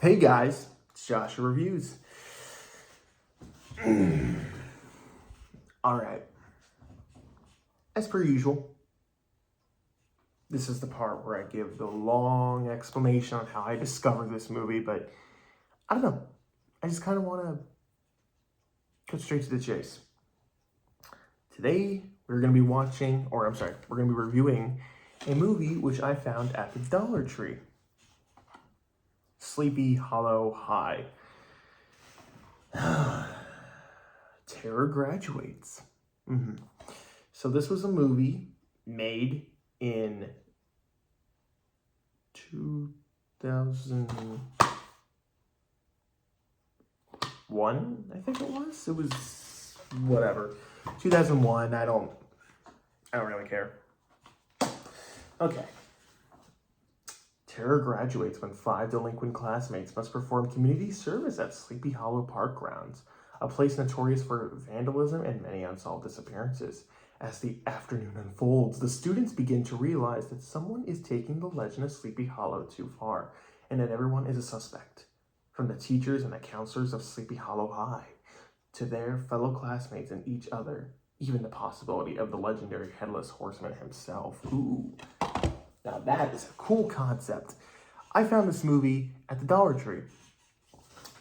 Hey guys, it's Joshua Reviews. Alright, as per usual, this is the part where I give the long explanation on how I discovered this movie, but I don't know, I just kind of want to cut straight to the chase. Today, we're going to be we're going to be reviewing a movie which I found at the Dollar Tree. Sleepy Hollow High. Terror Graduates. So this was a movie made in 2001, I think it was. It was whatever. 2001, I don't really care. Okay. Terror graduates when 5 delinquent classmates must perform community service at Sleepy Hollow Park grounds, a place notorious for vandalism and many unsolved disappearances. As the afternoon unfolds, the students begin to realize that someone is taking the legend of Sleepy Hollow too far, and that everyone is a suspect, from the teachers and the counselors of Sleepy Hollow High, to their fellow classmates and each other, even the possibility of the legendary headless horseman himself. Ooh. Now that is a cool concept. I found this movie at the Dollar Tree.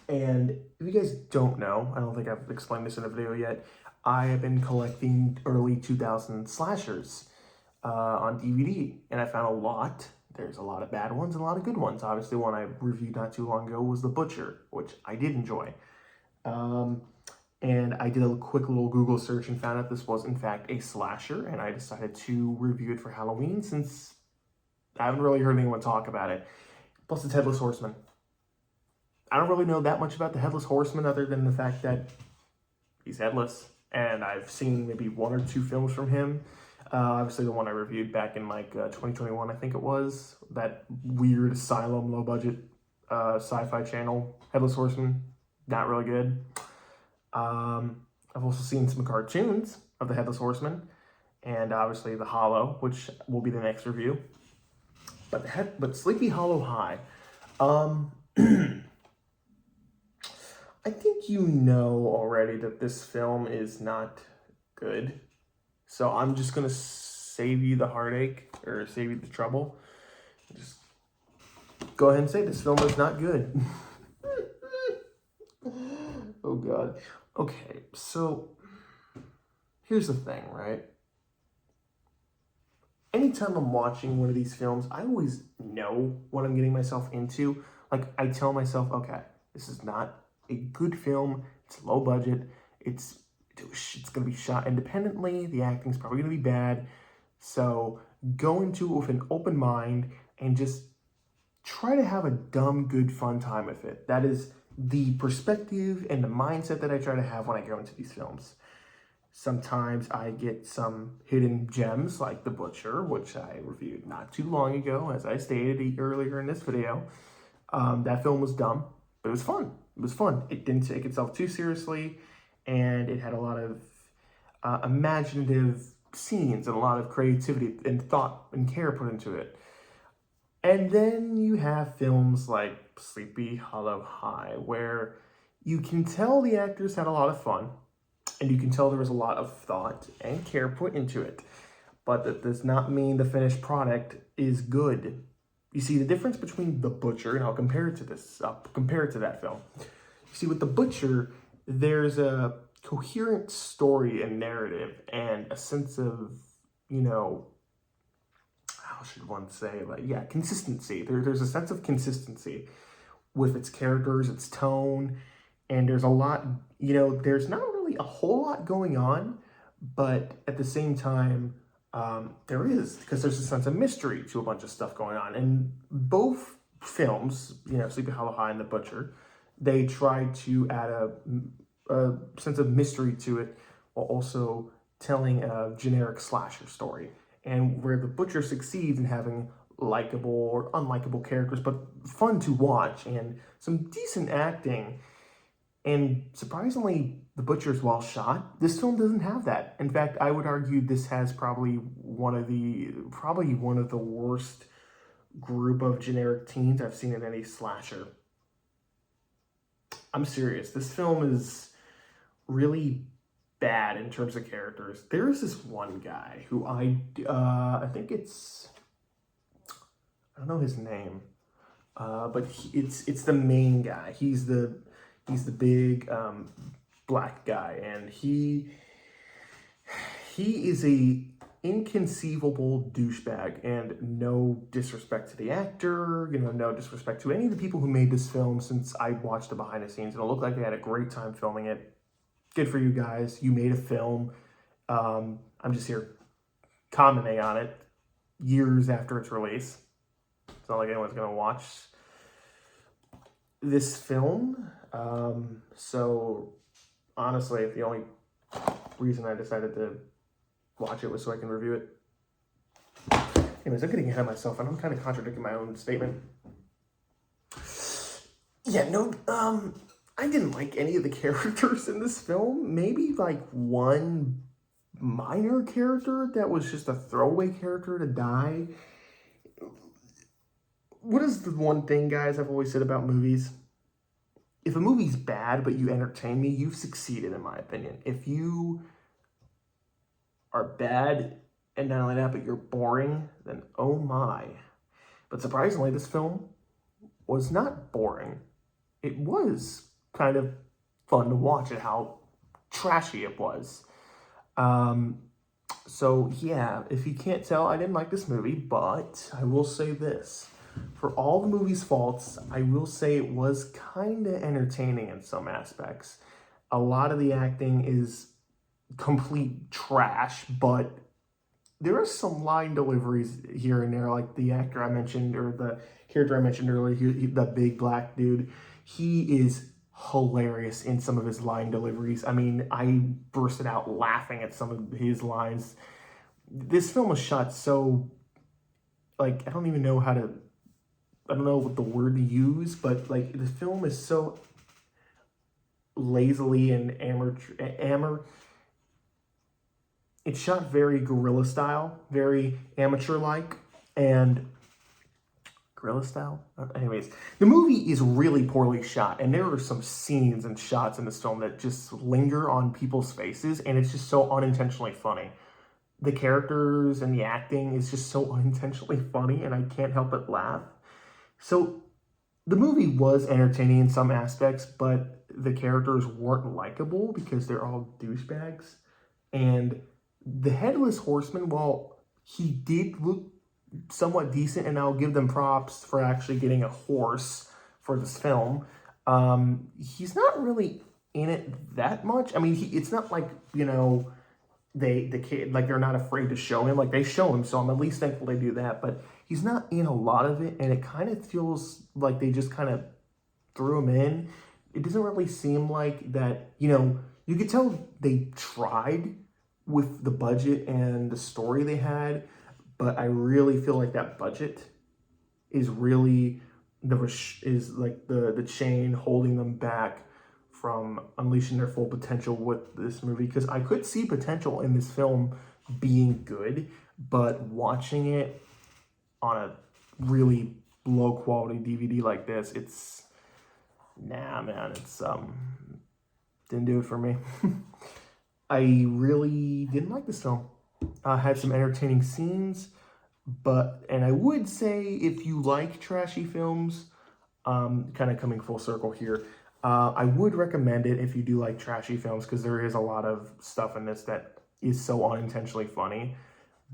And if you guys don't know, I don't think I've explained this in a video yet, I have been collecting early 2000 slashers on DVD. And I found a lot. There's a lot of bad ones and a lot of good ones. Obviously, one I reviewed not too long ago was The Butcher, which I did enjoy. And I did a quick little Google search and found out this was, in fact, a slasher. And I decided to review it for Halloween since I haven't really heard anyone talk about it. Plus, it's Headless Horseman. I don't really know that much about the Headless Horseman other than the fact that he's headless. And I've seen maybe 1 or 2 films from him. Obviously, the one I reviewed back in 2021, I think it was. That weird asylum, low-budget sci-fi channel. Headless Horseman, not really good. I've also seen some cartoons of the Headless Horseman. And obviously, The Hollow, which will be the next review. But Sleepy Hollow High, I think you know already that this film is not good. So I'm just going to save you the heartache, or save you the trouble. Just go ahead and say this film is not good. Oh, God. Okay, so here's the thing, right? Anytime I'm watching one of these films, I always know what I'm getting myself into. Like, I tell myself, okay, this is not a good film. It's low budget. It's going to be shot independently. The acting's probably going to be bad. So go into it with an open mind and just try to have a dumb, good, fun time with it. That is the perspective and the mindset that I try to have when I go into these films. Sometimes I get some hidden gems like The Butcher, which I reviewed not too long ago, as I stated earlier in this video. That film was dumb, but it was fun. It was fun. It didn't take itself too seriously, and it had a lot of imaginative scenes and a lot of creativity and thought and care put into it. And then you have films like Sleepy Hollow High, where you can tell the actors had a lot of fun, and you can tell there was a lot of thought and care put into it. But that does not mean the finished product is good. You see, the difference between The Butcher, and I'll compare it to that film. You see, with The Butcher, there's a coherent story and narrative and a sense of, how should one say, consistency. There's a sense of consistency with its characters, its tone, and there's a lot, there's not really a whole lot going on, but at the same time, there is, because there's a sense of mystery to a bunch of stuff going on. And both films, Sleepy Hollow High and The Butcher, they try to add a sense of mystery to it while also telling a generic slasher story. And where The Butcher succeeds in having likable or unlikable characters, but fun to watch and some decent acting. And surprisingly, The Butcher's well shot. This film doesn't have that. In fact, I would argue this has probably one of the worst group of generic teens I've seen in any slasher. I'm serious. This film is really bad in terms of characters. There is this one guy who I think I don't know his name, but it's the main guy. He's the big black guy, and he is a inconceivable douchebag, and no disrespect to the actor, no disrespect to any of the people who made this film, since I watched the behind the scenes and it looked like they had a great time filming it. Good for you guys. You made a film. I'm just here commenting on it years after its release. It's not like anyone's going to watch this film. So honestly, the only reason I decided to watch it was so I can review it. Anyways, I'm getting ahead of myself, and I'm kind of contradicting my own statement. Yeah, no, I didn't like any of the characters in this film. Maybe like one minor character that was just a throwaway character to die. What is the one thing, guys, I've always said about movies? If a movie's bad, but you entertain me, you've succeeded, in my opinion. If you are bad, and not only that, but you're boring, then oh my. But surprisingly, this film was not boring. It was kind of fun to watch at how trashy it was. So yeah, if you can't tell, I didn't like this movie, but I will say this. For all the movie's faults, I will say it was kind of entertaining in some aspects. A lot of the acting is complete trash, but there are some line deliveries here and there, like the actor I mentioned, or the character I mentioned earlier, the big black dude. He is hilarious in some of his line deliveries. I mean, I bursted out laughing at some of his lines. This film was shot so, like, I don't know what the word to use, but like the film is so lazily and it's shot very guerrilla style, very amateur-like, and guerrilla style? Anyways, the movie is really poorly shot, and there are some scenes and shots in this film that just linger on people's faces, and it's just so unintentionally funny. The characters and the acting is just so unintentionally funny, and I can't help but laugh. So the movie was entertaining in some aspects, but the characters weren't likable because they're all douchebags. And the headless horseman, while he did look somewhat decent, and I'll give them props for actually getting a horse for this film, he's not really in it that much. I mean, it's not like, they're not afraid to show him. Like, they show him, so I'm at least thankful they do that. But he's not in a lot of it, and it kind of feels like they just kind of threw him in. It doesn't really seem like that, you could tell they tried with the budget and the story they had, but I really feel like that budget is really the chain holding them back from unleashing their full potential with this movie, because I could see potential in this film being good, but watching it on a really low quality DVD like this, it's didn't do it for me. I really didn't like this film. Had some entertaining scenes, and I would say if you like trashy films, kind of coming full circle here, I would recommend it if you do like trashy films, because there is a lot of stuff in this that is so unintentionally funny.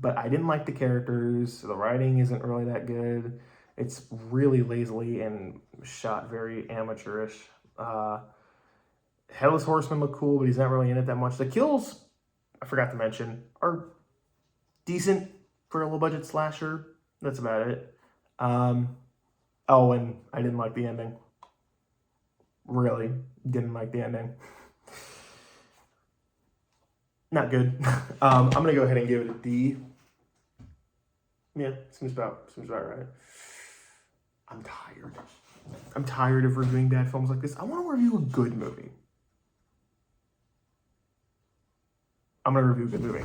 But I didn't like the characters. The writing isn't really that good. It's really lazily and shot very amateurish. Headless Horseman looked cool, but he's not really in it that much. The kills, I forgot to mention, are decent for a low-budget slasher. That's about it. And I didn't like the ending. Really didn't like the ending. Not good. I'm going to go ahead and give it a D. Yeah, seems about right. I'm tired of reviewing bad films like this. I want to review a good movie. I'm going to review a good movie.